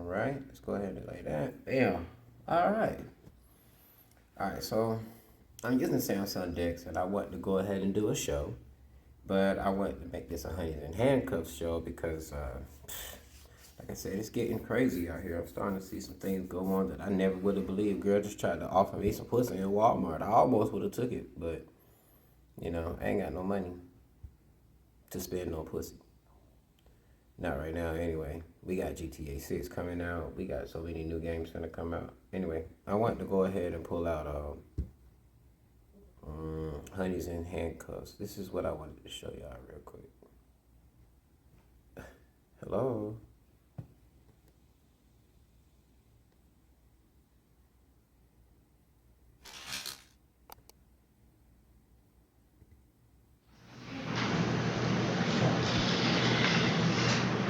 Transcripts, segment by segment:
right, let's go ahead and like that. Bam. All right. All right, so I'm using Samsung Dex, and I want to go ahead and do a show, but I want to make this a Honeys and Handcuffs show because, like I said, it's getting crazy out here. I'm starting to see some things go on that I never would have believed. Girl just tried to offer me some pussy in Walmart. I almost would have took it, but, I ain't got no money to spend no pussy. Not right now, anyway. We got GTA 6 coming out. We got so many new games gonna come out. Anyway, I want to go ahead and pull out Honeys and Handcuffs. This is what I wanted to show y'all real quick. Hello?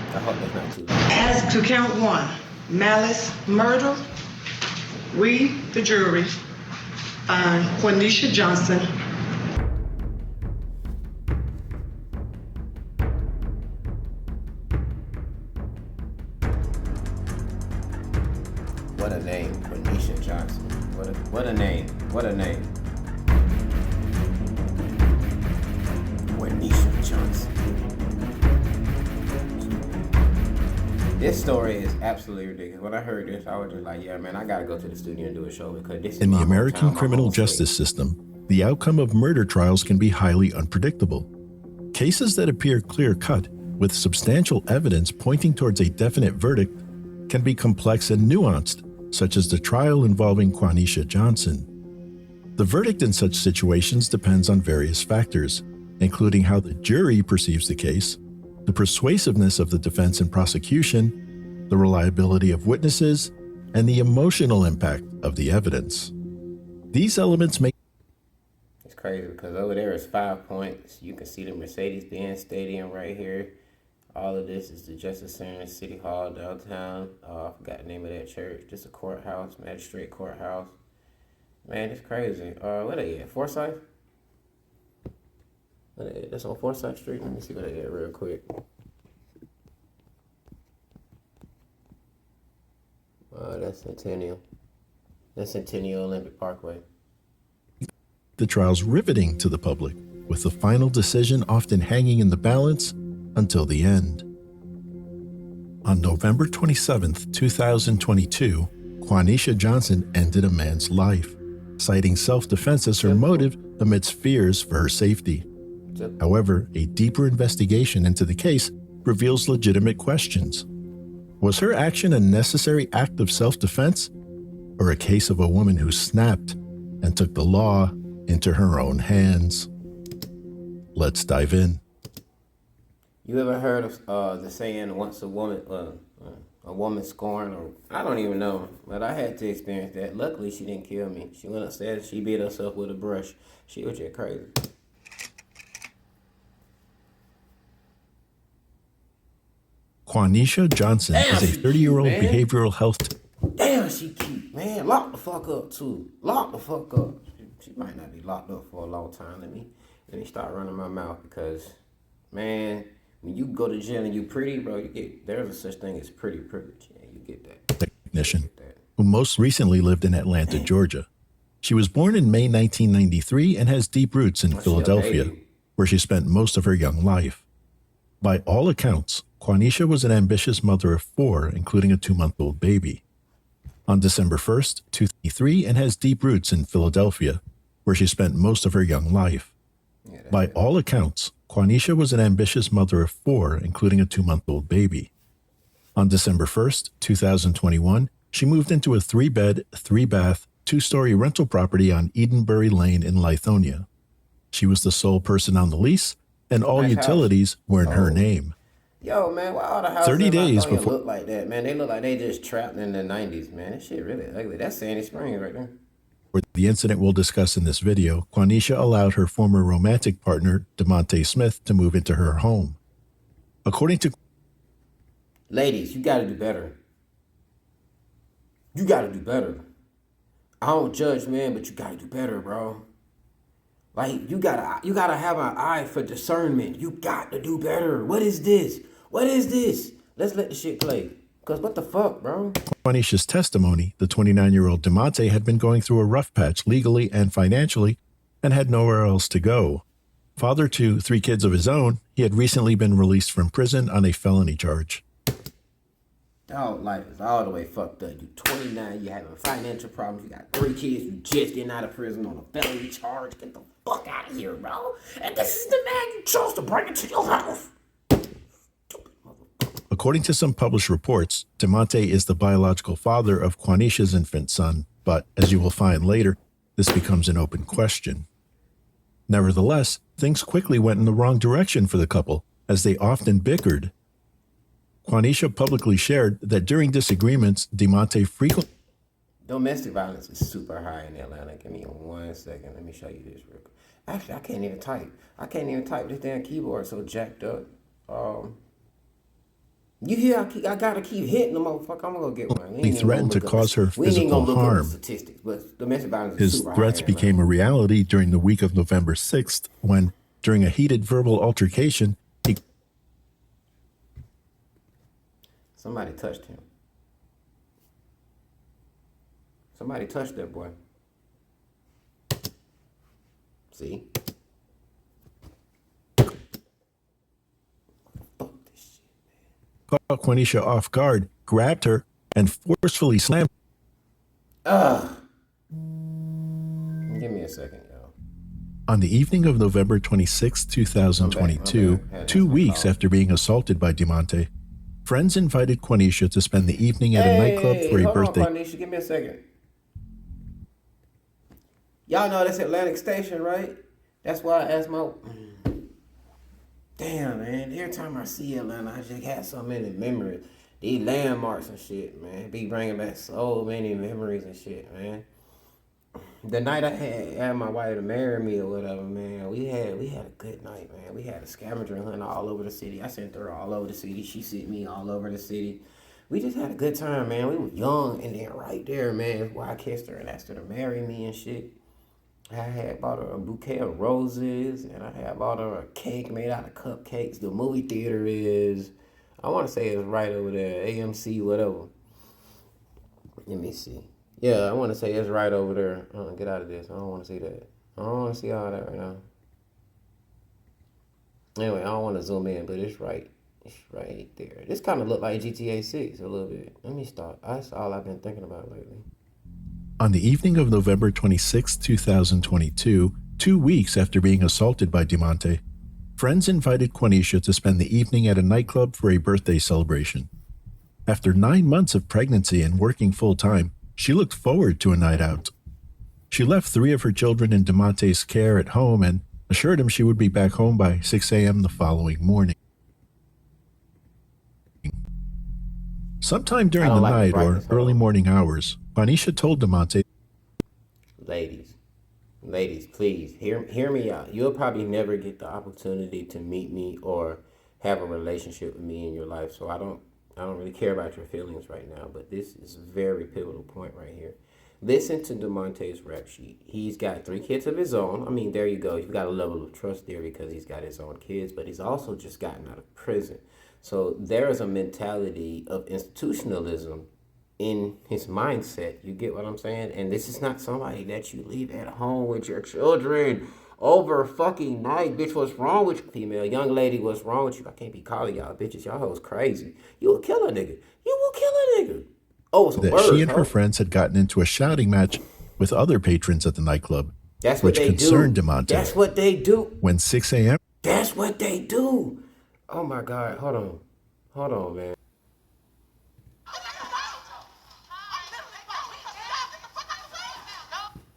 I hope that's not too loud. As to count one, malice, murder, we, the jury, find Quanisha Johnson What a name, Quanisha Johnson. What a name. What a name. Quanisha Johnson. This story is absolutely ridiculous. When I heard this, I was just like, yeah, man, I gotta go to the studio and do a show because this is In the my American hometown, my criminal home state. justice system, the outcome of murder trials can be highly unpredictable. Cases that appear clear-cut, with substantial evidence pointing towards a definite verdict, can be complex and nuanced, such as the trial involving Quanisha Johnson. The verdict in such situations depends on various factors, including how the jury perceives the case, the persuasiveness of the defense and prosecution, the reliability of witnesses, and the emotional impact of the evidence. These elements make It's crazy because over there is 5 Points. You can see the Mercedes-Benz Stadium right here. All of this is the Justice Center, City Hall, downtown. I forgot the name of that church. Just a courthouse, magistrate courthouse. Man, it's crazy. Where they at? Forsyth? That's on Forsyth Street. Let me see what they at real quick. That's Centennial. That's Centennial Olympic Parkway. the trials riveting to the public, with the final decision often hanging in the balance until the end. On November 27, 2022, Quanisha Johnson ended a man's life, citing self-defense as her motive amidst fears for her safety. However, a deeper investigation into the case reveals legitimate questions. Was her action a necessary act of self-defense, or a case of a woman who snapped and took the law into her own hands? Let's dive in. You ever heard of the saying, once a woman scorned, or I don't even know, but I had to experience that. Luckily, she didn't kill me. She went upstairs, she beat herself with a brush. She was just crazy. Quanisha Johnson is a 30-year-old behavioral health... Damn, she cute, man. Lock the fuck up, too. Lock the fuck up. She might not be locked up for a long time. Let me start running my mouth because, man, when you go to jail and you pretty, bro, there's a such thing as pretty privilege. Yeah, you get that. Technician, who most recently lived in Atlanta, Georgia. She was born in May 1993 and has deep roots in Philadelphia, where she spent most of her young life. By all accounts, Quanisha was an ambitious mother of 4, including a 2-month-old baby. On December 1st, 2003, and has deep roots in Philadelphia, where she spent most of her young life. By all accounts, Quanisha was an ambitious mother of 4, including a 2-month-old baby. On December 1st, 2021, she moved into a 3-bed, 3-bath, 2-story rental property on Edenbury Lane in Lithonia. She was the sole person on the lease, and all utilities were in her name. Yo, man, why all the houses 30 days in Lithonia before look like that, man? They look like they just trapped in the 90s, man. That shit really ugly. That's Sandy Springs right there. The incident we'll discuss in this video, Quanisha allowed her former romantic partner, DeMonte Smith, to move into her home. According to... Ladies, you gotta do better. You gotta do better. I don't judge, man, but you gotta do better, bro. Like, you gotta have an eye for discernment. You got to do better. What is this? What is this? Let's let the shit play. Because what the fuck, bro? Quanisha's testimony, the 29-year-old DeMonte had been going through a rough patch legally and financially and had nowhere else to go. Father to 3 kids of his own, he had recently been released from prison on a felony charge. Dog life is all the way fucked up. You 29, you having financial problems, you got 3 kids, you just getting out of prison on a felony charge. Get the fuck out of here, bro. And this is the man you chose to bring into your house. According to some published reports, DeMonte is the biological father of Quanisha's infant son, but as you will find later, this becomes an open question. Nevertheless, things quickly went in the wrong direction for the couple, as they often bickered. Quanisha publicly shared that during disagreements, DeMonte frequently... Domestic violence is super high in Atlanta. Give me 1 second. Let me show you this real quick. Actually, I can't even type. I can't even type this damn keyboard so jacked up. You hear? I gotta keep hitting the motherfucker. I'm gonna go get one. He threatened to cause her physical harm. Statistics, but domestic violence His is super threats high became a reality during the week of November 6th, when, during a heated verbal altercation, somebody touched him. Somebody touched that boy. See? caught Quanisha off guard, grabbed her, and forcefully slammed. Give me a second, yo. On the evening of November 26, 2022, 2 weeks after being assaulted by DeMonte, friends invited Quanisha to spend the evening at a nightclub for a birthday. Hold on, Quanisha, give me a second. Y'all know that's Atlantic Station, right? That's why I asked my... Damn, man. Every time I see Atlanta, I just have so many memories. These landmarks and shit, man. Be bringing back so many memories and shit, man. The night I had my wife to marry me or whatever, man, we had a good night, man. We had a scavenger hunt all over the city. I sent her all over the city. She sent me all over the city. We just had a good time, man. We were young, and then right there, man, is where I kissed her and asked her to marry me and shit. I had bought her a bouquet of roses, and I had bought her a cake made out of cupcakes. The movie theater is, I want to say it's right over there, AMC, whatever. Let me see. Yeah, I want to say it's right over there. Get out of this. I don't want to see that. I don't want to see all that right now. Anyway, I don't want to zoom in, but it's right. It's right there. This kind of looked like GTA 6 a little bit. Let me stop. That's all I've been thinking about lately. On the evening of November 26, 2022, 2 weeks after being assaulted by DeMonte, friends invited Quanisha to spend the evening at a nightclub for a birthday celebration. After 9 months of pregnancy and working full-time, she looked forward to a night out. She left 3 of her children in DeMonte's care at home and assured him she would be back home by 6 a.m. the following morning. Sometime during the night or early morning hours, Quanisha told DeMonte, Ladies, please, hear me out. You'll probably never get the opportunity to meet me or have a relationship with me in your life, so I don't really care about your feelings right now, but this is a very pivotal point right here. Listen to DeMonte's rap sheet. He's got 3 kids of his own. I mean, there you go. You've got a level of trust there because he's got his own kids, but he's also just gotten out of prison. So there is a mentality of institutionalism in his mindset. You get what I'm saying? And this is not somebody that you leave at home with your children over fucking night. Bitch, what's wrong with you? Female, young lady, what's wrong with you? I can't be calling y'all bitches. Y'all hoes crazy. You will kill a nigga. You will kill a nigga. Oh, it's a that word, she and her friends had gotten into a shouting match with other patrons at the nightclub, which concerned DeMonte. That's what they do. When 6 a.m. That's what they do. Oh my God. Hold on, man.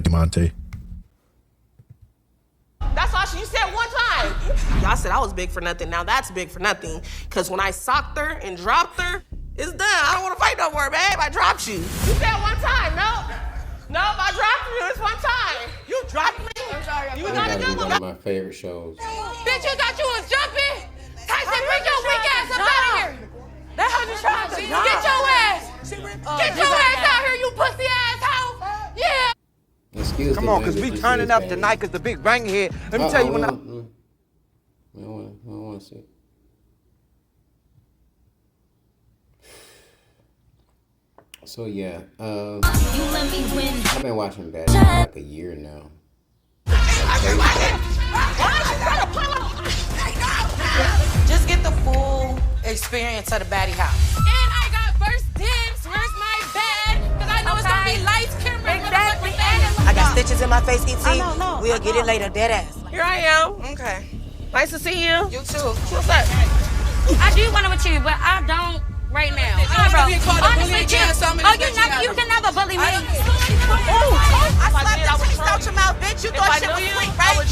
DeMonte. That's all you said one time. Y'all said I was big for nothing. Now that's big for nothing. Because when I socked her and dropped her, it's done. I don't want to fight no more, babe. I dropped you. You said one time. No, I dropped you. It's one time. You dropped me. I'm sorry. You got to do one of my favorite shows. Bitch, you thought you was jumping? Tyson, bring your weak ass up out of here. That's how you trying to get your ass. Get your ass out here, you pussy ass hoe. Yeah. Excuse Come on, because we turning up tonight because the big bang hit. Let me tell you when I don't want to see. So yeah, I've been watching Bad for like a year now. Just get the full experience of the baddie house. And I got first dibs. Where's my bed? Because I know it's gonna be lights, camera, exactly. I got stitches in my face, E.T. We'll get it later, dead ass. Here I am. Okay. Nice to see you. You too. What's up? I do want to with you, but I don't right now. Honestly, you can never bully me. I slapped the taste out your mouth, bitch. You thought shit was sweet, right?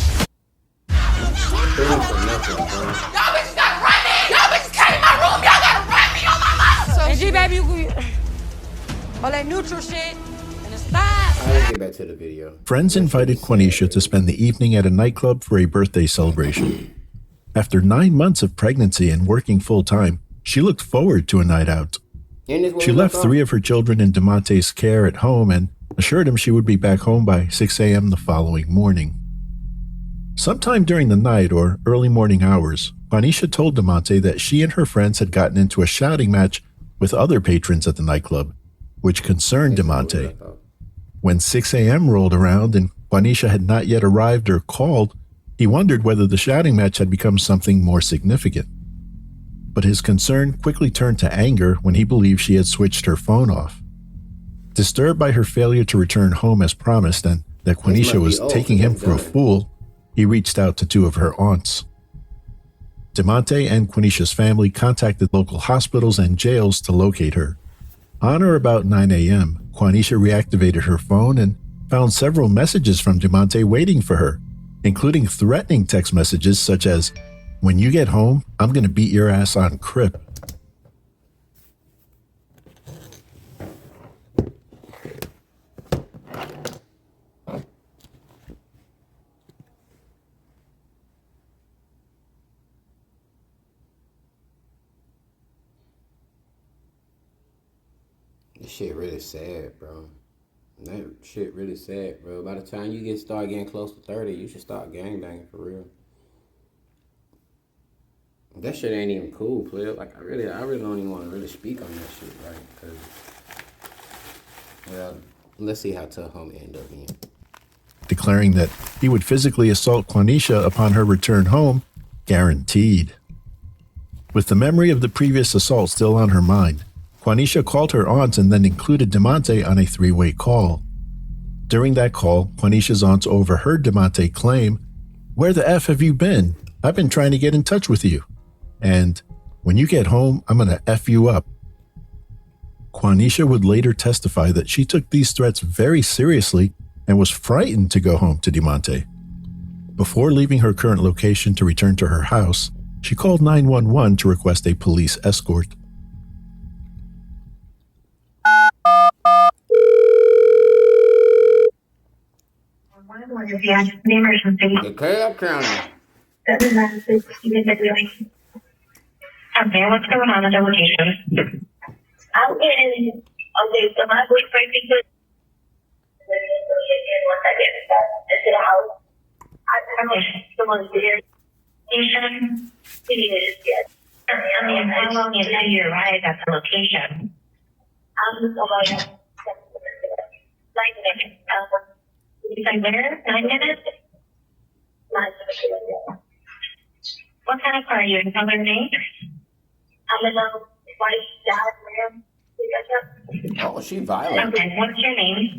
Y'all bitches gotta run me! Y'all bitches came in my room! Y'all gotta run me on my mouth! And G, baby, all that neutral shit and the style. Let's get back to the video. Friends invited Quanisha to spend the evening at a nightclub for a birthday celebration. After 9 months of pregnancy and working full-time, she looked forward to a night out. She left 3 of her children in DeMonte's care at home and assured him she would be back home by 6 a.m. the following morning. Sometime during the night or early morning hours, Quanisha told DeMonte that she and her friends had gotten into a shouting match with other patrons at the nightclub, which concerned DeMonte. When 6 a.m. rolled around and Quanisha had not yet arrived or called, he wondered whether the shouting match had become something more significant. But his concern quickly turned to anger when he believed she had switched her phone off. Disturbed by her failure to return home as promised and that Quanisha was taking him for a fool, he reached out to 2 of her aunts. DeMonte and Quanisha's family contacted local hospitals and jails to locate her. On or about 9 a.m., Quanisha reactivated her phone and found several messages from DeMonte waiting for her, including threatening text messages such as, "When you get home, I'm going to beat your ass on Crip." This shit really sad, bro. That shit really sad, bro. By the time you start getting close to 30, you should start gangbanging for real. That shit ain't even cool, player. Like I really don't even want to really speak on that shit, right? Cause, well, let's see how tough homie end up being. Declaring that he would physically assault Quanisha upon her return home, guaranteed. With the memory of the previous assault still on her mind, Quanisha called her aunt and then included DeMonte on a 3-way call. During that call, Quanisha's aunts overheard DeMonte claim, "Where the F have you been? I've been trying to get in touch with you." And, "When you get home, I'm gonna F you up." Quanisha would later testify that she took these threats very seriously and was frightened to go home to DeMonte. Before leaving her current location to return to her house, she called 911 to request a police escort. The emergency. The cab county. Okay, what's going on at the location? I'm in. Okay, so my boyfriend is in 1 second. Is it a house? I'm someone's there. Station? It is, yes. I mean, how long until you arrive at the location? About 9 minutes. You said where? 9 minutes? 9 minutes. What kind of car are you in? Color name? I'm in a white Dodge Ram. Oh, she violent. Okay, what's your name?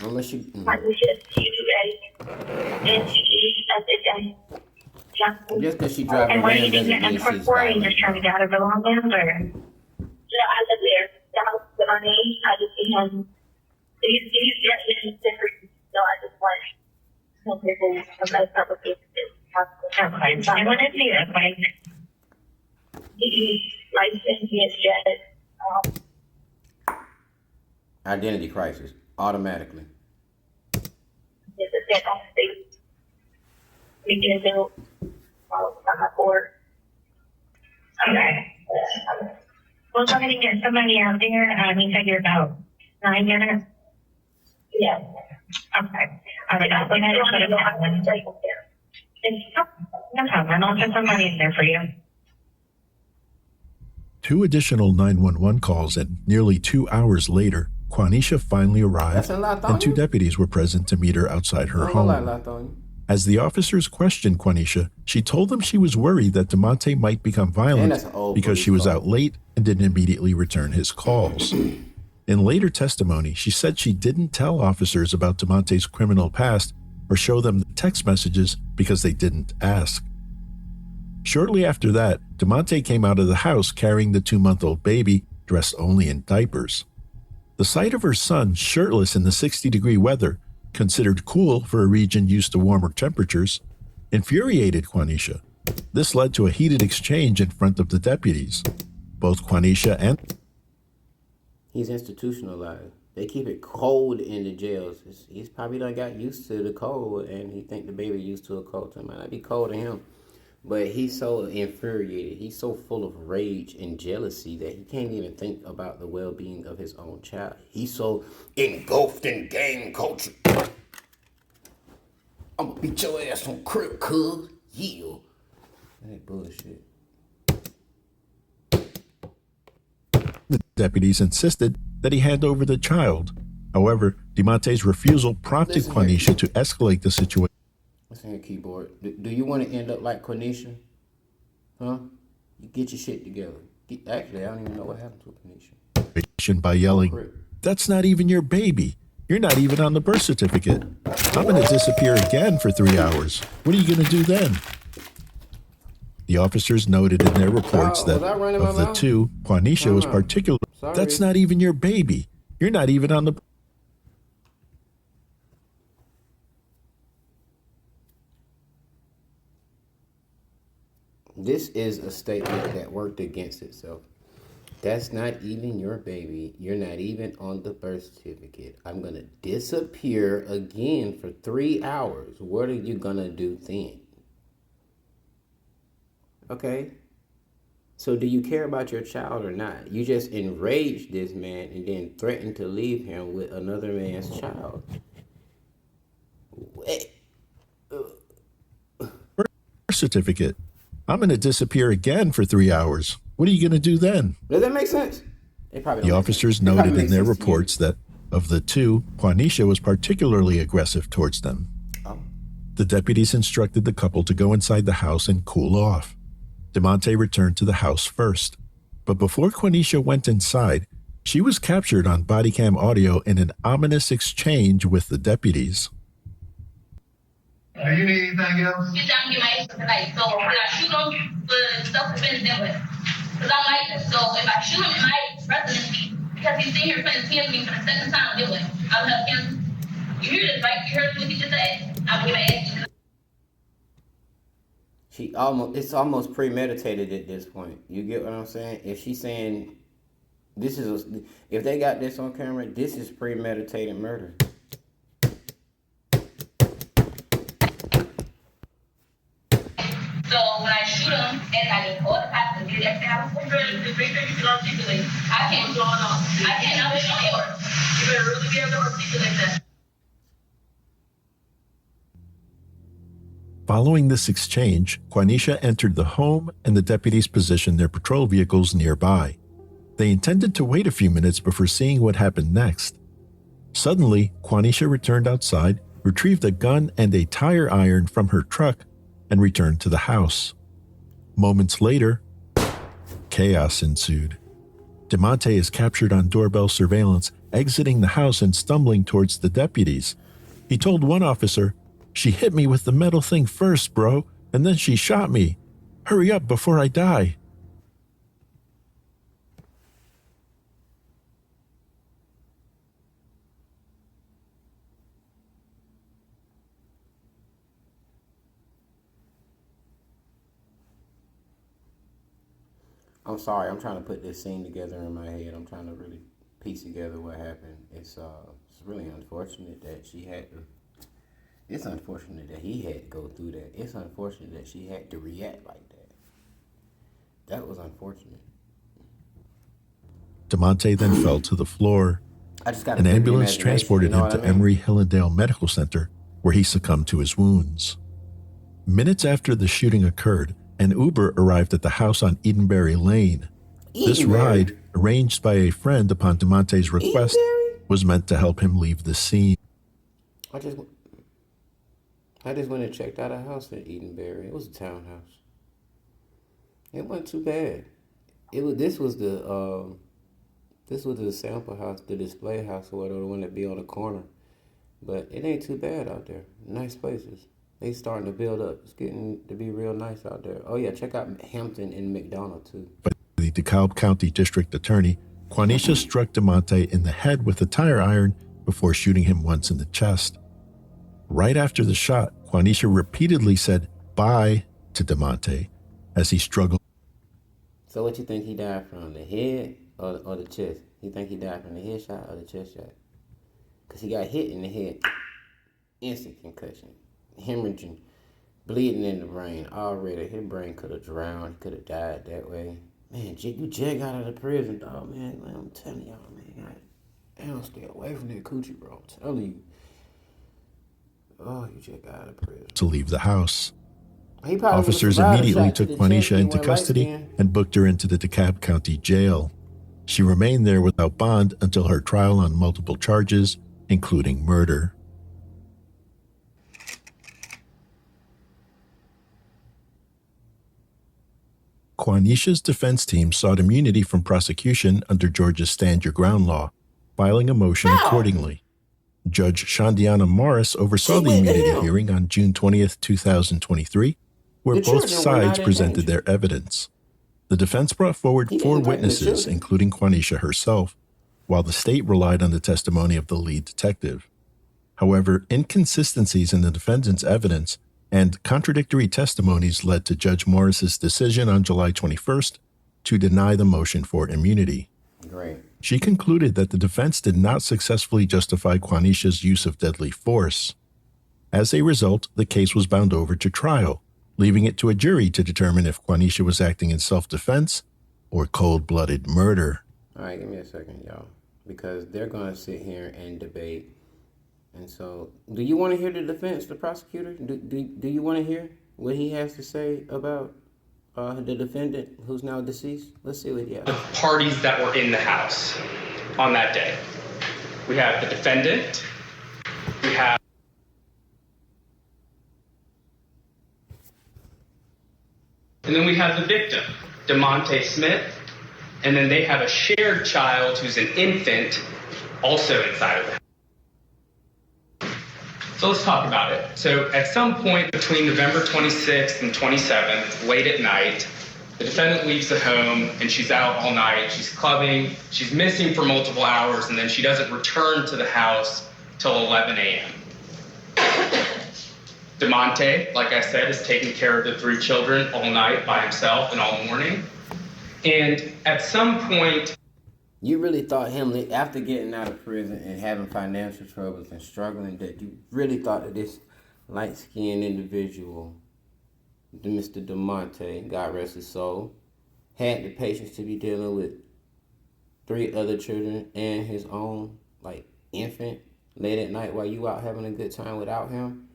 Unless she. My initials Q-A-N-T-E-S-H-A. Just because she drives And a where are you Ram being doesn't mean escort she's for? Are you violent. just trying to get out of the long band, or? Yeah, I live there. The house with my name, I just see him. He's different. So I just want some people, some nice public. Okay, so I want to see that, like, he's licensed, he is jet. Identity crisis. Automatically. It's a jet on state. We can do, on my board. Okay. We'll go ahead and get somebody out there. You said you're about 9 minutes? Yeah. Okay. All right, I'll go ahead and put it down. No problem. I'll send somebody in there for you. 2 additional 911 calls and nearly 2 hours later, Quanisha finally arrived, That's a lot on and 2 you? deputies were present to meet her outside her I don't like home. lot on you. As the officers questioned Quanisha, she told them she was worried that DeMonte might become And violent that's an old because she police was call. out late and didn't immediately return his calls. In later testimony, she said she didn't tell officers about DeMonte's criminal past or show them the text messages because they didn't ask. Shortly after that, DeMonte came out of the house carrying the 2-month-old baby, dressed only in diapers. The sight of her son shirtless in the 60-degree weather, considered cool for a region used to warmer temperatures, infuriated Quanisha. This led to a heated exchange in front of the deputies. Both Quanisha and He's institutionalized. They keep it cold in the jails. He's probably done got used to the cold, and he think the baby used to a cold. So it might not be cold to him, but he's so infuriated. He's so full of rage and jealousy that he can't even think about the well-being of his own child. He's so engulfed in gang culture. I'm gonna beat your ass on crib, cuz. Yeah. That ain't bullshit. the deputies insisted that he hand over the child. However, DeMonte's refusal prompted Listen here. Quanisha to escalate the situation Listen here, keyboard. Do you want to end up like Quanisha? Huh? You get your shit together. Actually, I don't even know what happened to Quanisha. by yelling, "That's not even your baby. You're not even on the birth certificate. I'm going to disappear again for 3 hours. What are you going to do then?" The officers noted in their reports that was I running my of the mouth? two, Quanisha was particularly, Sorry. "That's not even your baby. You're not even on the..." This is a statement that worked against itself. That's not even your baby. You're not even on the birth certificate. I'm going to disappear again for 3 hours. What are you going to do then? Okay? So do you care about your child or not? You just enraged this man and then threatened to leave him with another man's child. What? birth certificate. "I'm going to disappear again for 3 hours. What are you going to do then?" Does that make sense? It probably The don't make officers sense. It probably noted in makes their sense to you. reports that of the two, Quanisha was particularly aggressive towards them. Oh. The deputies instructed the couple to go inside the house and cool off. DeMonte returned to the house first, but before Quanisha went inside, she was captured on body cam audio in an ominous exchange with the deputies. Do you need anything else? Get down and get my extra tonight. So when I shoot him, the self-defense then what? Because I'm like this. So if I shoot him in my residency, because he's sitting here playing pins me for the second time, then what? I'll have him. You hear this, right? You heard what he just said? I'm going to ask you. It's almost premeditated at this point. You get what I'm saying? If she's saying if they got this on camera, this is premeditated murder. So when I shoot him, and I get caught, I have to get that house. The big thing you can articulate. I can't. What's going on? I can't. I'm sure. You better really be able to articulate that. Following this exchange, Quanisha entered the home and the deputies positioned their patrol vehicles nearby. They intended to wait a few minutes before seeing what happened next. Suddenly, Quanisha returned outside, retrieved a gun and a tire iron from her truck, and returned to the house. Moments later, chaos ensued. DeMonte is captured on doorbell surveillance, exiting the house and stumbling towards the deputies. He told one officer, "She hit me with the metal thing first, bro, and then she shot me. Hurry up before I die." I'm sorry. I'm trying to put this scene together in my head. I'm trying to really piece together what happened. It's really unfortunate that she had to. It's unfortunate that he had to go through that. It's unfortunate that she had to react like that. That was unfortunate. DeMonte then fell to the floor. I just got An ambulance transported him to Emory Hillendale Medical Center, where he succumbed to his wounds. Minutes after the shooting occurred, an Uber arrived at the house on Edenberry Lane. This Edenberry? ride, arranged by a friend upon DeMonte's request, was meant to help him leave the scene. I just went and checked out a house in Edenberry. It was a townhouse. It wasn't too bad. This was the sample house, the display house, or whatever, the one that be on the corner. But it ain't too bad out there. Nice places. They starting to build up. It's getting to be real nice out there. Oh yeah, check out Hampton and McDonald too. But the DeKalb County District Attorney, Quanisha struck DeMonte in the head with a tire iron before shooting him once in the chest. Right after the shot, Quanisha repeatedly said bye to DeMonte as he struggled. So what you think he died from, the head or the chest? You think he died from the head shot or the chest shot? Because he got hit in the head. Instant concussion. Hemorrhaging. Bleeding in the brain. Already, his brain could have drowned. He could have died that way. Man, you just got out of prison, dog, man. I'm telling y'all, man. I don't stay away from that coochie, bro. I'm telling you. Oh, you just got out of prison. To leave the house. Officers immediately took Quanisha into custody and booked her into the DeKalb County Jail. She remained there without bond until her trial on multiple charges, including murder. Quanisha's defense team sought immunity from prosecution under Georgia's Stand Your Ground law, filing a motion accordingly. Judge Shandiana Morris oversaw the immunity hearing on June 20th, 2023, where both sides presented their evidence. The defense brought forward 4 witnesses, including Quanisha herself, while the state relied on the testimony of the lead detective. However, inconsistencies in the defendant's evidence and contradictory testimonies led to Judge Morris's decision on July 21st to deny the motion for immunity. Great. She concluded that the defense did not successfully justify Quanisha's use of deadly force. As a result, the case was bound over to trial, leaving it to a jury to determine if Quanisha was acting in self-defense or cold-blooded murder. All right, give me a second, y'all, because they're going to sit here and debate. And so, do you want to hear the defense, the prosecutor? Do you want to hear what he has to say about the defendant who's now deceased? Let's see what he has. The parties that were in the house on that day. We have the defendant. We have and then we have the victim, DeMonte Smith, and then they have a shared child who's an infant also inside of the house. So let's talk about it. So at some point between November 26th and 27th, late at night, the defendant leaves the home and she's out all night. She's clubbing, she's missing for multiple hours, and then she doesn't return to the house till 11 a.m. DeMonte, like I said, is taking care of the 3 children all night by himself and all morning. And at some point... You really thought him, after getting out of prison and having financial troubles and struggling, that you really thought that this light-skinned individual, Mr. DeMonte, God rest his soul, had the patience to be dealing with 3 other children and his own, infant late at night while you out having a good time without him?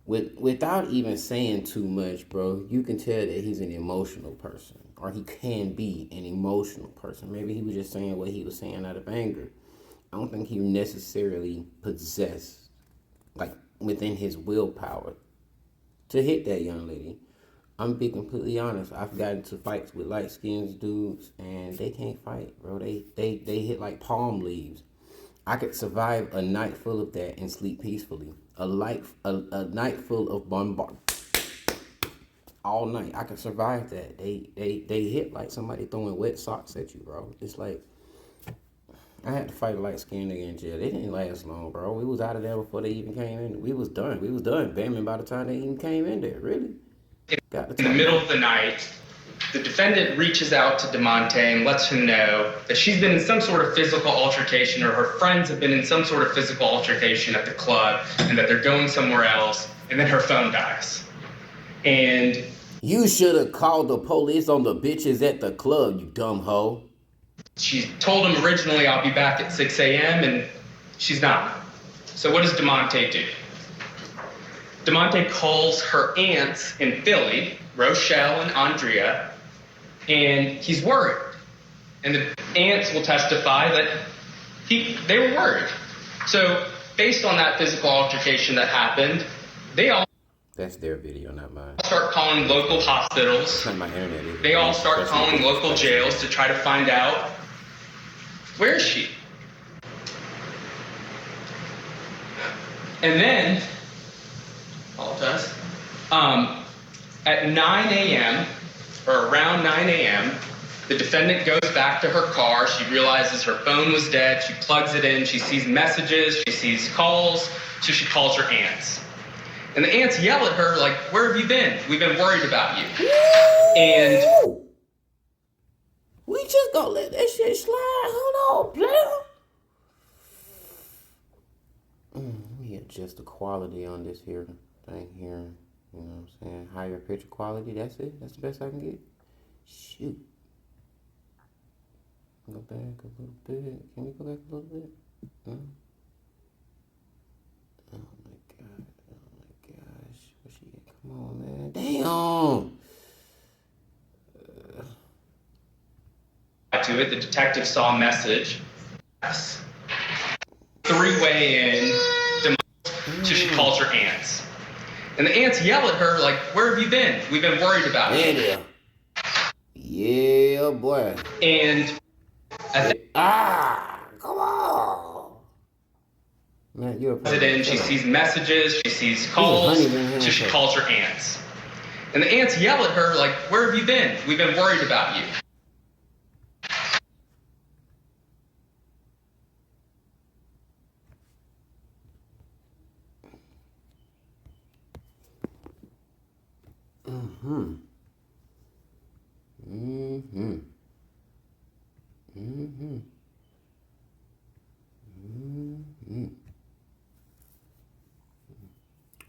Without even saying too much, bro, you can tell that he's an emotional person, or he can be an emotional person. Maybe he was just saying what he was saying out of anger. I don't think he necessarily possessed, within his willpower to hit that young lady. I'm gonna be completely honest. I've gotten into fights with light-skinned dudes, and they can't fight, bro. They hit like palm leaves. I could survive a night full of that and sleep peacefully. A night full of bombard all night. I could survive that. They hit like somebody throwing wet socks at you, bro. It's like I had to fight a light-skinned nigga in jail. They didn't last long, bro. We was out of there before they even came in. We was done. Bamming by the time they even came in there. Really. In the middle of the night, the defendant reaches out to DeMonte and lets him know that she's been in some sort of physical altercation, or her friends have been in some sort of physical altercation at the club, and that they're going somewhere else, and then her phone dies. And you should have called the police on the bitches at the club, you dumb hoe. She told him originally, I'll be back at 6 a.m., and she's not. So what does DeMonte do? DeMonte calls her aunts in Philly, Rochelle and Andrea, and he's worried. And the aunts will testify that they were worried. So based on that physical altercation that happened, they all That's their video, not mine. start calling local hospitals. It's not my internet either. They all start calling local jails to try to find out, where is she? And then, apologize, at 9 a.m., or around 9 a.m., the defendant goes back to her car. She realizes her phone was dead. She plugs it in. She sees messages. She sees calls. So she calls her aunts. And the aunts yell at her, like, where have you been? We've been worried about you. And we just gonna let that shit slide. Hold on, player. Let me adjust the quality on this here thing here. You know what I'm saying? Higher picture quality. That's it. That's the best I can get. Shoot. Go back a little bit. Can we go back a little bit? No? Oh my god. Oh my gosh. Where she at? Come on, man. Damn. to it, the detective saw a message. Yes. Three-way in. So she calls her aunts. And the aunts yell at her, like, where have you been? We've been worried about you. Yeah, boy. And come on. Man, you're a she sees messages, she sees calls, so she calls her aunts. And the aunts yell at her, like, where have you been? We've been worried about you.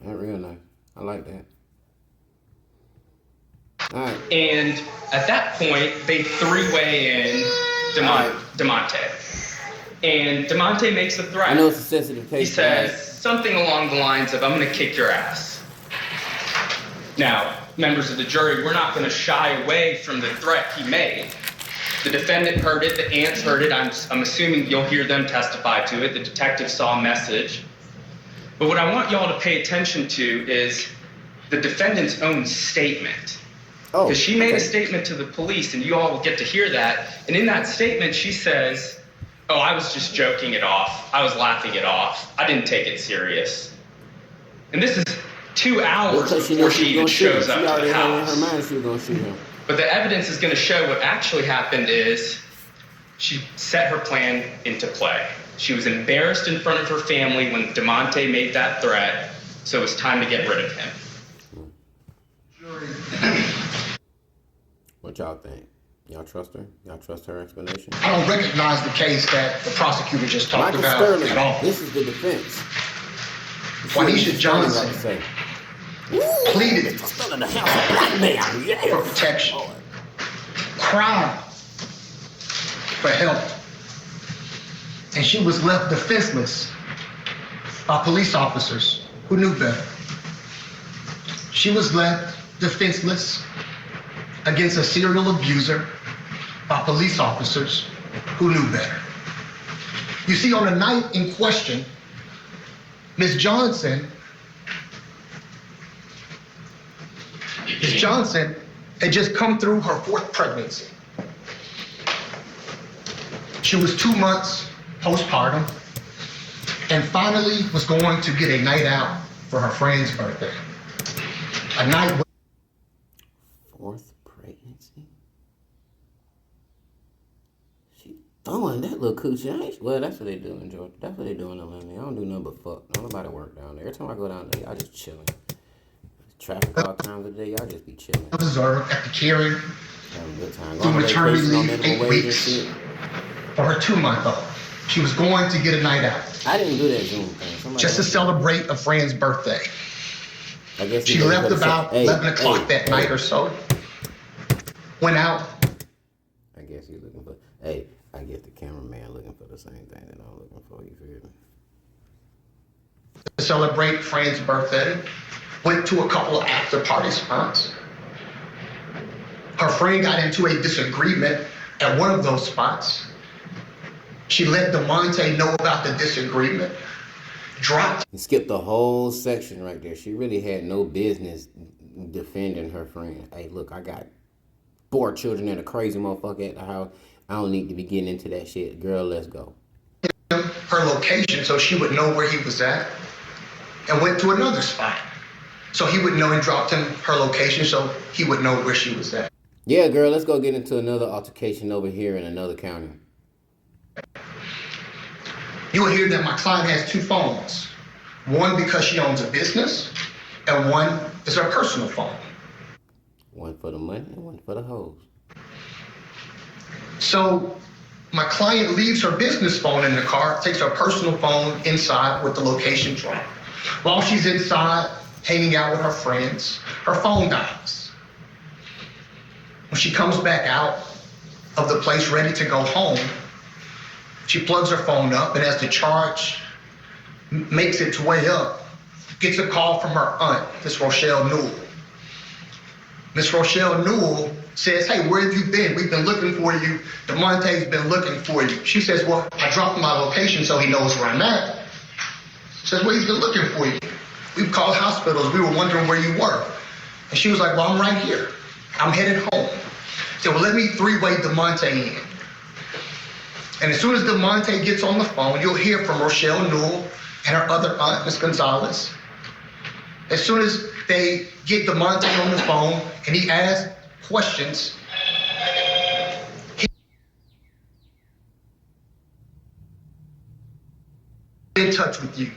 That real nice. I like that. All right. And at that point, they three-way in DeMonte. And DeMonte makes a threat. I know it's a sensitive case. He says something along the lines of, I'm going to kick your ass. Now, members of the jury, we're not going to shy away from the threat he made. The defendant heard it, the aunts heard it. I'm assuming you'll hear them testify to it. The detective saw a message. But what I want y'all to pay attention to is the defendant's own statement. Because she made a statement to the police, and you all will get to hear that. And in that statement, she says, oh, I was just joking it off. I was laughing it off. I didn't take it serious. And this is 2 hours before she even shows up to the house. In her mind she was gonna shoot him. But the evidence is going to show what actually happened is she set her plan into play. She was embarrassed in front of her family when DeMonte made that threat, so it was time to get rid of him. What y'all think? Y'all trust her? Y'all trust her explanation? I don't recognize the case that the prosecutor just talked about Sterling, at all. this is the defense. Juanisha Johnson pleaded for protection, cried for help, and she was left defenseless by police officers who knew better. She was left defenseless against a serial abuser by police officers who knew better. You see, on the night in question, Ms. Johnson had just come through her 4th pregnancy. She was 2 months postpartum and finally was going to get a night out for her friend's birthday. A night. 4th pregnancy? She throwing that little coochie, ain't she? Well, that's what they do in Georgia. That's what they do in Atlanta. I don't do nothing but fuck. Don't nobody work down there. Every time I go down there, y'all just chilling. Traffic all times of the day, y'all just be chilling. Observed at the caring having a good time. through maternity leave 8 weeks for her 2-month-old. She was going to get a night out. I didn't do that Zoom thing. Just to celebrate a friend's birthday. I guess she left about 11 o'clock that night or so. Went out. I guess he's looking for. I guess the cameraman looking for the same thing that I'm looking for. You feel me? To celebrate a friend's birthday. Went to a couple of after-party spots. Her friend got into a disagreement at one of those spots. She let DeMonte know about the disagreement, dropped. You skipped the whole section right there. She really had no business defending her friend. Hey, look, I got 4 children and a crazy motherfucker at the house. I don't need to be getting into that shit. Girl, let's go. Her location so she would know where he was at, and went to another spot so he would know, and dropped him her location so he would know where she was at. Yeah, girl, let's go get into another altercation over here in another county. You will hear that my client has 2 phones. One because she owns a business, and one is her personal phone. One for the money and one for the hoes. So my client leaves her business phone in the car, takes her personal phone inside with the location dropped. While she's inside, hanging out with her friends, her phone dies. When she comes back out of the place ready to go home, she plugs her phone up, and as the charge makes its way up, gets a call from her aunt, Miss Rochelle Newell. Miss Rochelle Newell says, hey, where have you been? We've been looking for you. DeMonte's been looking for you. She says, well, I dropped my location so he knows where I'm at. She says, well, he's been looking for you. We've called hospitals. We were wondering where you were. And she was like, well, I'm right here. I'm headed home. She said, well, let me 3-way DeMonte in. And as soon as DeMonte gets on the phone, you'll hear from Rochelle Newell and her other aunt, Miss Gonzalez. As soon as they get DeMonte on the phone and he asks questions, he's in touch with you.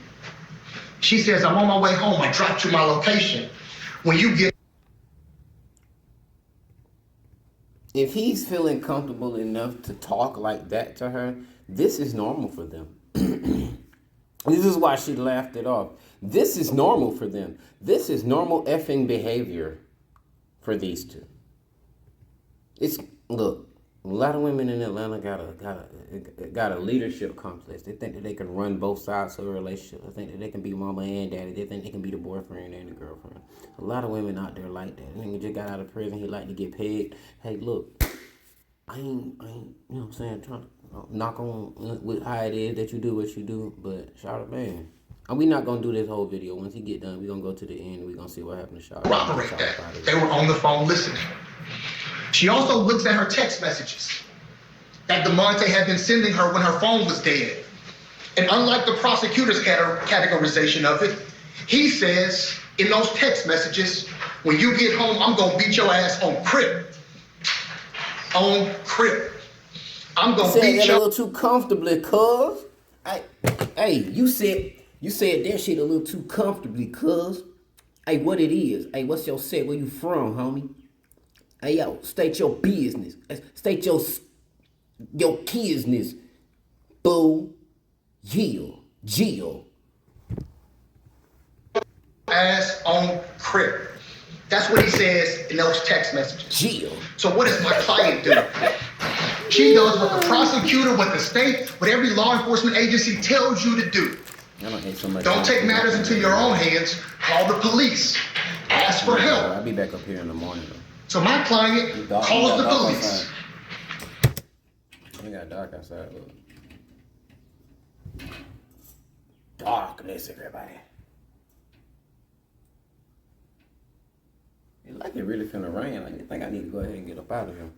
She says, I'm on my way home. I dropped you my location. When you get... If he's feeling comfortable enough to talk like that to her, this is normal for them. This is why she laughed it off. This is normal for them. This is normal effing behavior for these two. It's, look, a lot of women in Atlanta got a leadership complex. They think that they can run both sides of a relationship. They think that they can be mama and daddy. They think they can be the boyfriend and the girlfriend. A lot of women out there like that. Nigga just got out of prison. He like to get paid. Hey, look, I ain't, you know what I'm saying, trying to knock on with how it is that you do what you do, but shout out, man. And we not gonna do this whole video. Once he get done, we gonna go to the end and we gonna see what happened to Shout. Corroborate that. They were on the phone listening. She also looks at her text messages that DeMonte had been sending her when her phone was dead. And unlike the prosecutor's categorization of it, he says in those text messages, when you get home, I'm gonna beat your ass on crib. On crib. I'm gonna beat that your... a little too comfortably, cuz. Hey, you said that shit a little too comfortably, cuz. Hey, what it is? Hey, what's your set? Where you from, homie? Hey, yo, state your business. State your business. Boo. Jill. Ass on crib. That's what he says in those text messages. Jill. So what does my client do? She does what the prosecutor, what the state, what every law enforcement agency tells you to do. Don't take matters into your own hands. Call the police. Ask for help. I'll be back up here in the morning, though. So my client calls the police. It got dark outside. Look. Darkness, everybody. It's like it really finna rain. I think I need to go ahead and get up out of here.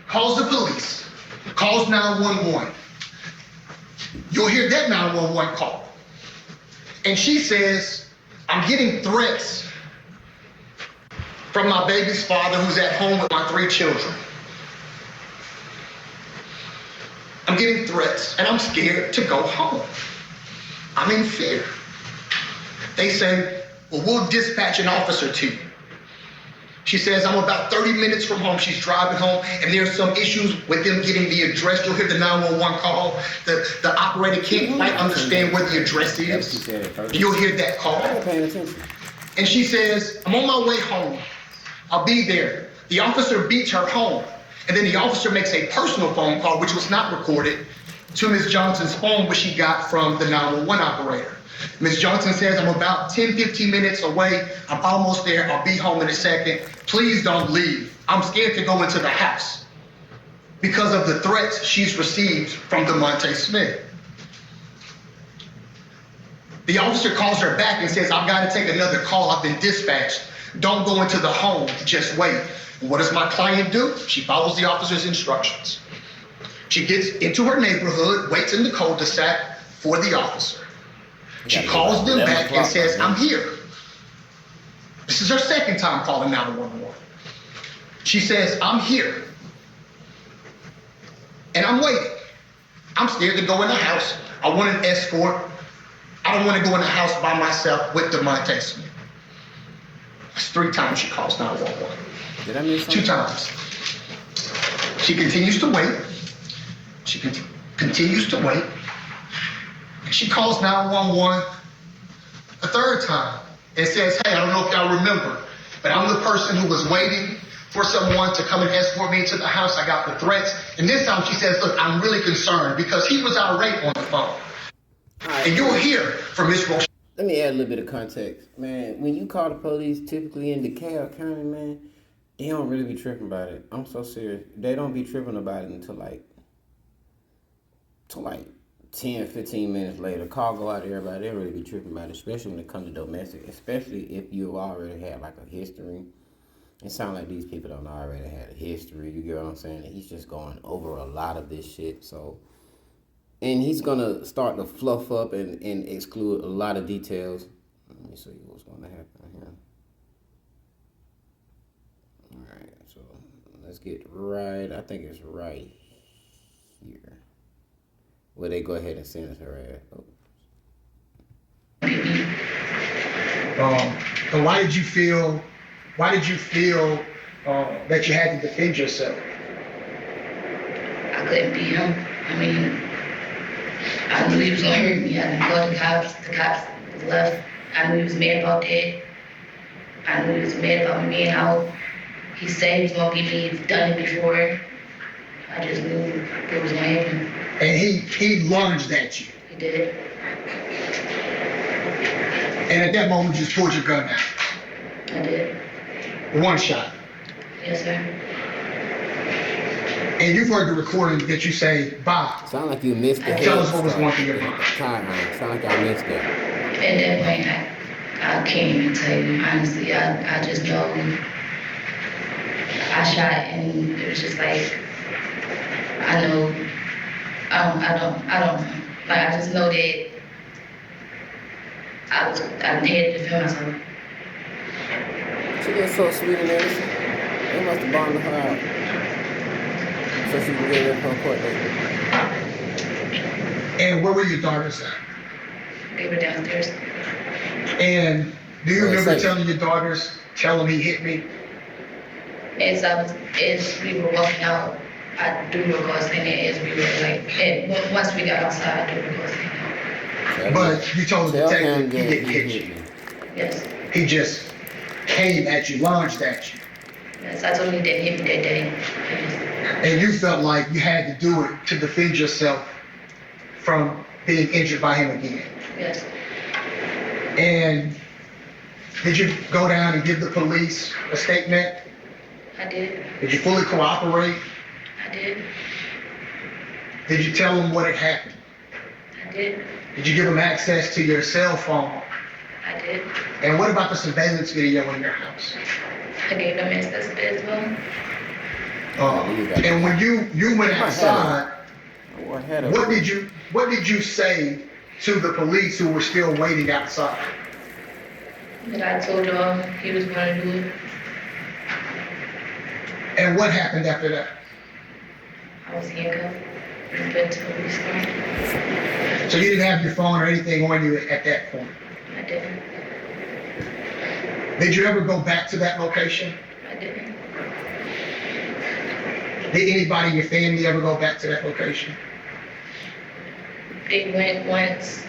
Calls the police. Calls 911. You'll hear that 911 call. And she says, I'm getting threats from my baby's father who's at home with my 3 children. I'm getting threats and I'm scared to go home. I'm in fear. They say, well, we'll dispatch an officer to you. She says, I'm about 30 minutes from home. She's driving home, and there's some issues with them getting the address. You'll hear the 911 call. The operator can't quite understand where the address is. You'll hear that call. And she says, I'm on my way home. I'll be there. The officer beats her home. And then the officer makes a personal phone call, which was not recorded, to Ms. Johnson's phone, which she got from the 911 operator. Ms. Johnson says, I'm about 10, 15 minutes away. I'm almost there. I'll be home in a second. Please don't leave. I'm scared to go into the house. because of the threats she's received from DeMonte Smith. The officer calls her back and says, I've got to take another call. I've been dispatched. Don't go into the home. Just wait. What does my client do? She follows the officer's instructions. She gets into her neighborhood, waits in the cul-de-sac for the officer. She calls them back and says, I'm here. This is her second time calling 911. She says, I'm here. And I'm waiting. I'm scared to go in the house. I want an escort. I don't want to go in the house by myself with DeMonte Smith. That's 3 times she calls 911. Did I miss something? 2 times. She continues to wait. She continues to wait. She calls 911 a 3rd time and says, hey, I don't know if y'all remember, but I'm the person who was waiting for someone to come and escort me to the house. I got the threats. And this time she says, look, I'm really concerned because he was irate on the phone. Right. And you'll hear from Miss Roche. Let me add a little bit of context. Man, when you call the police, typically in DeKalb County, man, they don't really be tripping about it. I'm so serious. They don't be tripping about it until like 10, 15 minutes later. Call go out to everybody. They don't really be tripping about it, especially when it comes to domestic, especially if you already had like a history. It sounds like these people don't already have a history. You get what I'm saying? He's just going over a lot of this shit. So, and he's going to start to fluff up and exclude a lot of details. Let me show you what's going to happen here. All right, so let's get right. I think it's right here. Where they go ahead and sentence her ass. But why did you feel that you had to defend yourself? I couldn't beat him. I mean, I knew he was gonna hurt me. I didn't call the cops. The cops left. I knew he was mad about that. I knew he was mad about me being out. He said he was gonna beat me. He's done it before. I just knew it was gonna happen. And he lunged at you. He did. And at that moment, you just pulled your gun out. I did. 1 shot. Yes, sir. And you've heard the recording that you say, bye. Sound like you missed it. Tell us what was going through your mind. Sound like I missed it. At that point, I can't even tell you. Honestly, I just know I shot and it was just like, I don't know. Like, I just know that I had to defend myself. She gets so sweet and innocent. They must have bonded her out. So she can get in her court date. And where were your daughters at? They were downstairs. And do you remember telling your daughters, tell them he hit me? As we were walking out, I do recall saying that as we were like, once we got outside, I do recall saying that. But you told the detective he didn't hit you. Yes. He just came at you, lunged at you. Yes, I told him he didn't hit me that day. Yes. And you felt like you had to do it to defend yourself from being injured by him again. Yes. And did you go down and give the police a statement? I did. Did you fully cooperate? I did. Did you tell them what had happened? I did. Did you give them access to your cell phone? I did. And what about the surveillance video in your house? I gave them access to that as well. And when you went outside, what did you say to the police who were still waiting outside? That I told y'all he was going to do it. And what happened after that? I was handcuffed and put to the police car. So you didn't have your phone or anything on you at that point? I didn't. Did you ever go back to that location? I didn't. Did anybody in your family ever go back to that location? They went once.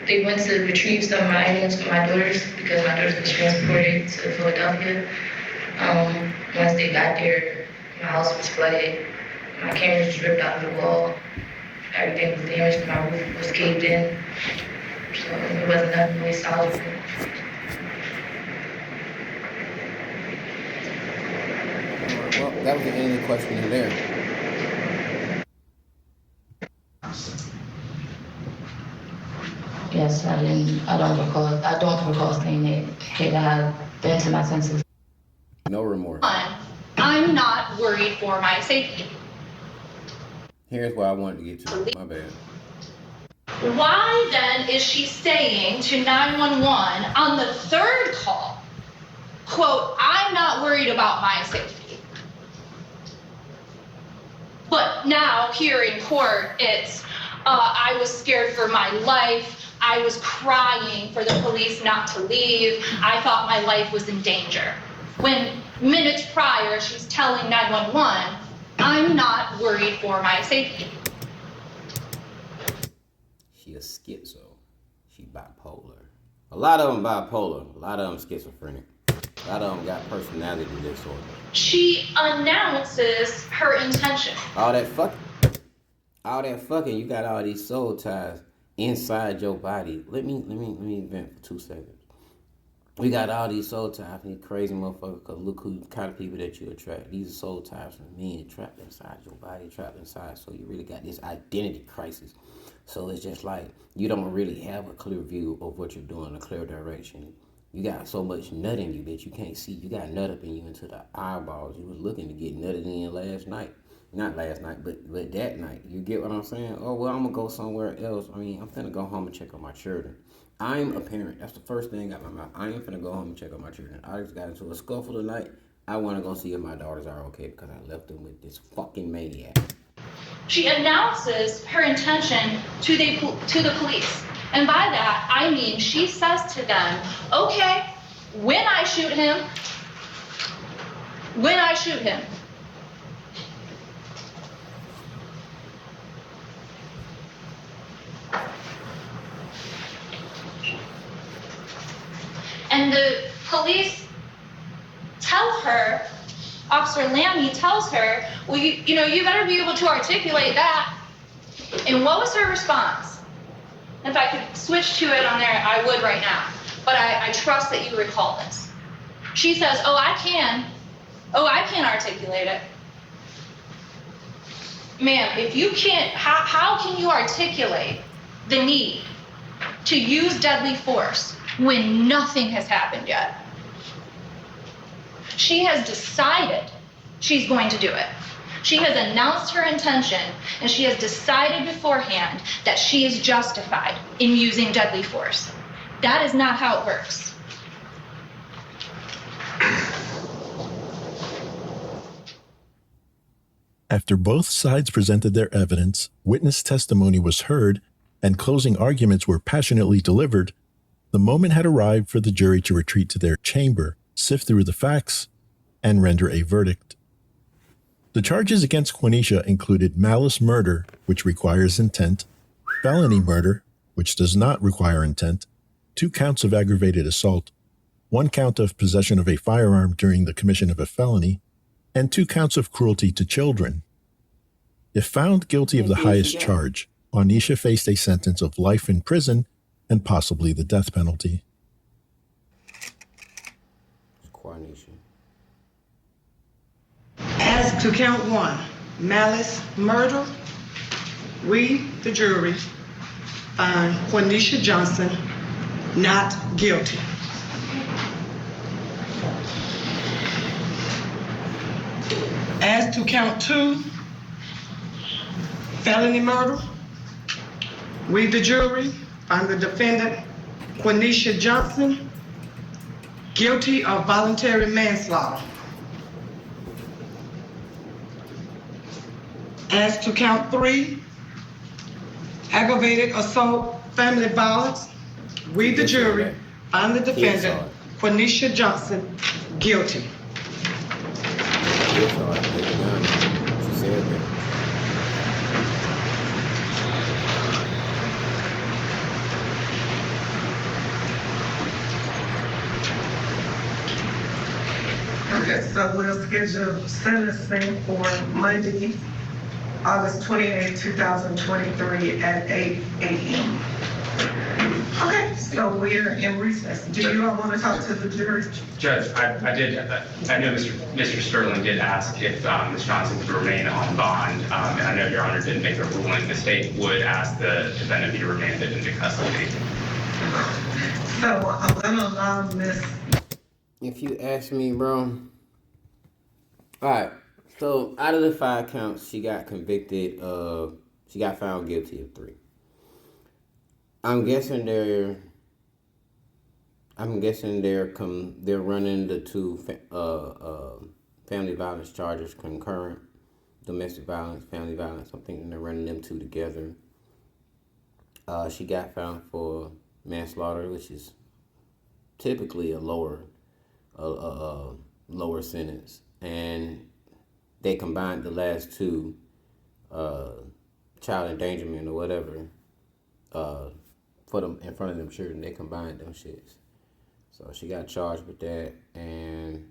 They went to retrieve some of my items for my daughters because my daughters were transported to Philadelphia. Once they got there, my house was flooded. My cameras was ripped out of the wall. Everything was damaged. My roof was caved in. So it wasn't nothing really solid. Well, that was the end of the question in there. Yes, I don't recall saying it. Had I been to my senses. No remorse. I'm not worried for my safety. Here's what I wanted to get to. My bad. Why then is she saying to 911 on the third call, quote, I'm not worried about my safety. But now here in court, it's, I was scared for my life. I was crying for the police not to leave. I thought my life was in danger. When minutes prior, she's telling 911, I'm not worried for my safety. She a schizo. She bipolar. A lot of them bipolar. A lot of them schizophrenic. A lot of them got personality disorder. She announces her intention. All that fucking, you got all these soul ties inside your body. Let me vent for 2 seconds. We got all these soul ties from these crazy motherfuckers, because look who kind of people that you attract. These are soul ties from men trapped inside your body, trapped inside. So you really got this identity crisis. So it's just like you don't really have a clear view of what you're doing, a clear direction. You got so much nut in you that you can't see. You got nut up in you into the eyeballs. You was looking to get nutted in last night. Not last night, but that night. You get what I'm saying? Oh, well, I'm going to go somewhere else. I mean, I'm finna go home and check on my children. I'm a parent. That's the first thing out my mouth. I ain't finna go home and check on my children. I just got into a scuffle tonight. I want to go see if my daughters are okay because I left them with this fucking maniac. She announces her intention to the police. And by that, I mean she says to them, okay, when I shoot him. And the police tell her, Officer Lammy tells her, well, you know, you better be able to articulate that. And what was her response? If I could switch to it on there, I would right now. But I trust that you recall this. She says, oh, I can articulate it. Ma'am, if you can't, how can you articulate the need to use deadly force when nothing has happened yet? She has decided she's going to do it. She has announced her intention, and she has decided beforehand that she is justified in using deadly force. That is not how it works. After both sides presented their evidence, witness testimony was heard, and closing arguments were passionately delivered, the moment had arrived for the jury to retreat to their chamber, sift through the facts, and render a verdict. The charges against Quenisha included malice murder, which requires intent, felony murder, which does not require intent, 2 counts of aggravated assault, 1 count of possession of a firearm during the commission of a felony, and 2 counts of cruelty to children. If found guilty of the highest charge, Quenisha faced a sentence of life in prison and possibly the death penalty. Quenisha. As to count 1, malice murder, we, the jury, find Quenisha Johnson not guilty. As to count 2, felony murder, we, the jury, find the defendant, Quenisha Johnson, guilty of voluntary manslaughter. As to count 3, aggravated assault, family violence, we, the jury, find the defendant, Quenisha Johnson, guilty. Okay, so we'll schedule sentencing for Monday, August 28, 2023 at 8 a.m. Okay, so we're in recess. Do you all want to talk to the jury? Judge, I know Mr. Sterling did ask if Ms. Johnson could remain on bond, and I know Your Honor didn't make a ruling. The state would ask the defendant be remanded into custody. So I'm gonna allow Miss. If you ask me, bro. Alright. So out of the 5 counts, she got convicted of. She got found guilty of 3. I'm guessing they're running the 2 family violence charges concurrent. Domestic violence, family violence. I'm thinking they're running them 2 together. She got found for manslaughter, which is typically a lower sentence, and they combined the last 2, child endangerment or whatever, for them in front of them children. They combined them shits. So she got charged with that, and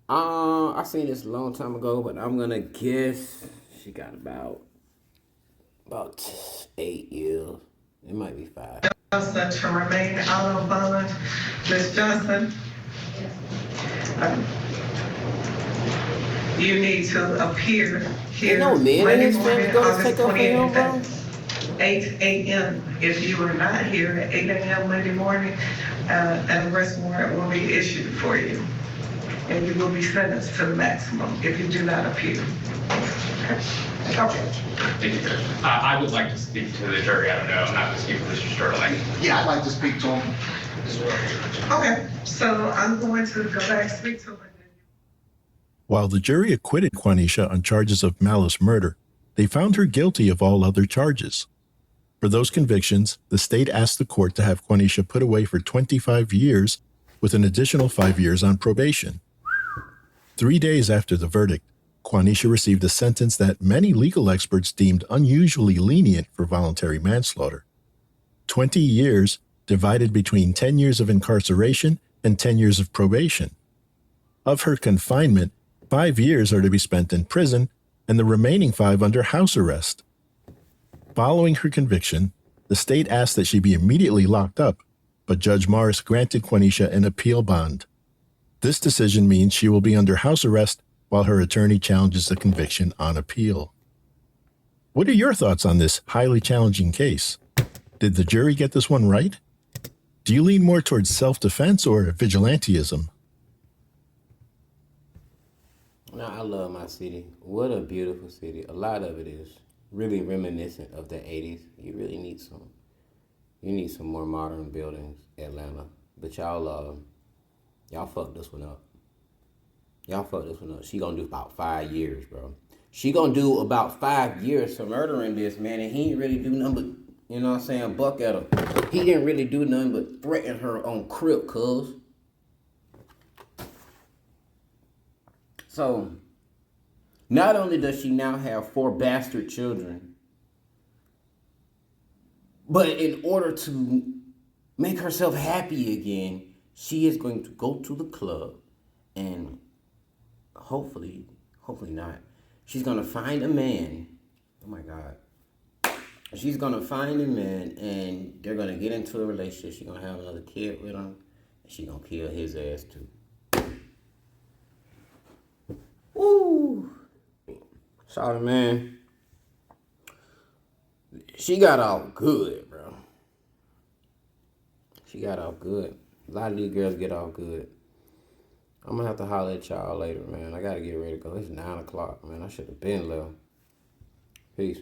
I seen this a long time ago, but I'm gonna guess she got about 8 years. It might be 5. Johnson to remain out on bond. Ms. Johnson? You need to appear here No man in his family goes take up for him, bro. 8 a.m. If you are not here at 8 a.m. Monday morning, an arrest warrant will be issued for you. And you will be sentenced to the maximum if you do not appear. Okay. Thank you, Judge. I would like to speak to the jury. I don't know. I'm not going to speak for Mr. Sterling. Yeah, I'd like to speak to him as well. Okay, so I'm going to go back and speak to him. While the jury acquitted Quanisha on charges of malice murder, they found her guilty of all other charges. For those convictions, the state asked the court to have Quanisha put away for 25 years with an additional 5 years on probation. 3 days after the verdict, Quanisha received a sentence that many legal experts deemed unusually lenient for voluntary manslaughter. 20 years divided between 10 years of incarceration and 10 years of probation. Of her confinement, 5 years are to be spent in prison and the remaining 5 under house arrest. Following her conviction, the state asked that she be immediately locked up, but Judge Morris granted Quanisha an appeal bond. This decision means she will be under house arrest while her attorney challenges the conviction on appeal. What are your thoughts on this highly challenging case? Did the jury get this one right? Do you lean more towards self-defense or vigilantism? No, I love my city. What a beautiful city. A lot of it is really reminiscent of the 80s. You really need some more modern buildings, Atlanta. But y'all fucked this one up. Y'all fucked this one up. She gonna do about 5 years, bro. She gonna do about 5 years for murdering this man, and he ain't really do nothing but, you know what I'm saying, buck at her. He didn't really do nothing but threaten her on crib, cuz. So, not only does she now have 4 bastard children, but in order to make herself happy again, she is going to go to the club and hopefully not. She's going to find a man. Oh my God. She's going to find a man and they're going to get into a relationship. She's going to have another kid with him. And she's going to kill his ass too. Woo. Sorry, man. She got off good, bro. She got off good. A lot of these girls get off good. I'm gonna have to holler at y'all later, man. I gotta get ready to go. It's 9 o'clock, man. I should have been left. Peace.